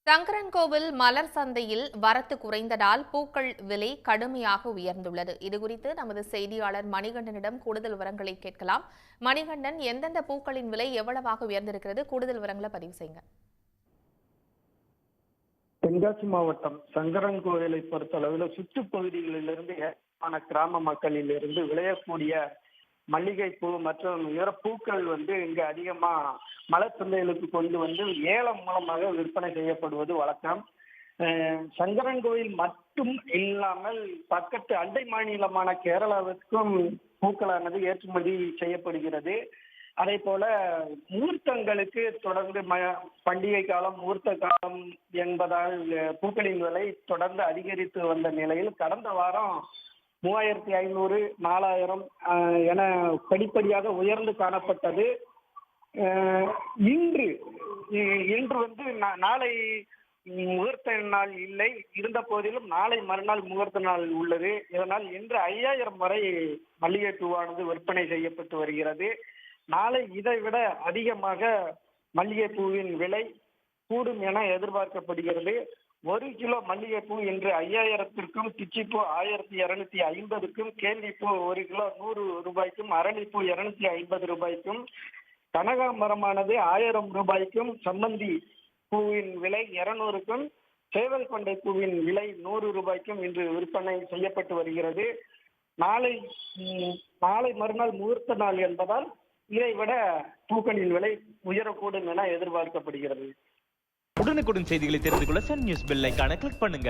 சங்கரன்கோவில் மலர் சந்தையில் வரத்து குறைந்ததால் பூக்கள் விலை கடுமையாக உயர்ந்துள்ளது. இதுகுறித்து நமது செய்தியாளர் மணிகண்டனிடம் கூடுதல் விவரங்களை கேட்கலாம். மணிகண்டன், எந்தெந்த பூக்களின் விலை எவ்வளவாக உயர்ந்திருக்கிறது? கூடுதல் விவரங்களை பதிவு செய்யுங்க. தென்காசி மாவட்டம் சங்கரன்கோவிலை பொறுத்தளவில் சுற்றுப்பகுதிகளிலிருந்து ஏராளமான கிராம மக்களிலிருந்து விளையக்கூடிய மல்லிகை பூ மற்றும் இதர பூக்கள் இங்கு அதிகமா மலர் சந்தைகளுக்கு கொண்டு வந்து ஏலம் மூலமாக விற்பனை செய்யப்படுவது வழக்கம். சங்கரன்கோவில் மட்டும் இல்லாமல் பக்கத்து அண்டை மாநிலமான கேரளாவிற்கும் பூக்களானது ஏற்றுமதி செய்யப்படுகிறது. அதே போல முகூர்த்தங்களுக்கு தொடர்ந்து பண்டிகை காலம் முகூர்த்த காலம் என்பதால் பூக்களின் விலை தொடர்ந்து அதிகரித்து வந்த நிலையில் கடந்த வாரம் 3500, 4000 என படிப்படியாக உயர்ந்து காணப்பட்டது. இன்று நாளை முகூர்த்த நாள் இல்லை, இருந்த போதிலும் நாளை மறுநாள் முகூர்த்த நாள் உள்ளது. இதனால் இன்று 5000 வரை மல்லிகை பூவானது விற்பனை செய்யப்பட்டு வருகிறது. நாளை இதை விட அதிகமாக மல்லிகை பூவின் விலை கூடும் என எதிர்பார்க்கப்படுகிறது. 1 கிலோ மல்லிகைப்பூ இன்று 5000க்கும், பிச்சிப்பூ 1250க்கும், கேள்விப்பூ 1 கிலோ 100 ரூபாய்க்கும், அரளிப்பூ 250 ரூபாய்க்கும், கனகாமரமானது 1000 ரூபாய்க்கும், சம்மந்தி பூவின் விலை 200க்கும், சேவல் கொண்டை பூவின் விலை 100 ரூபாய்க்கும் இன்று விற்பனை செய்யப்பட்டு வருகிறது. நாளை மறுநாள் முகூர்த்த நாள் என்பதால் இதை விட பூக்களின் விலை உயரக்கூடும் என எதிர்பார்க்கப்படுகிறது. உடனுக்குடன் செய்திகளை தெரிந்து கொள்ள சன் நியூஸ் பெல் ஐகானை கிளிக் பண்ணுங்க.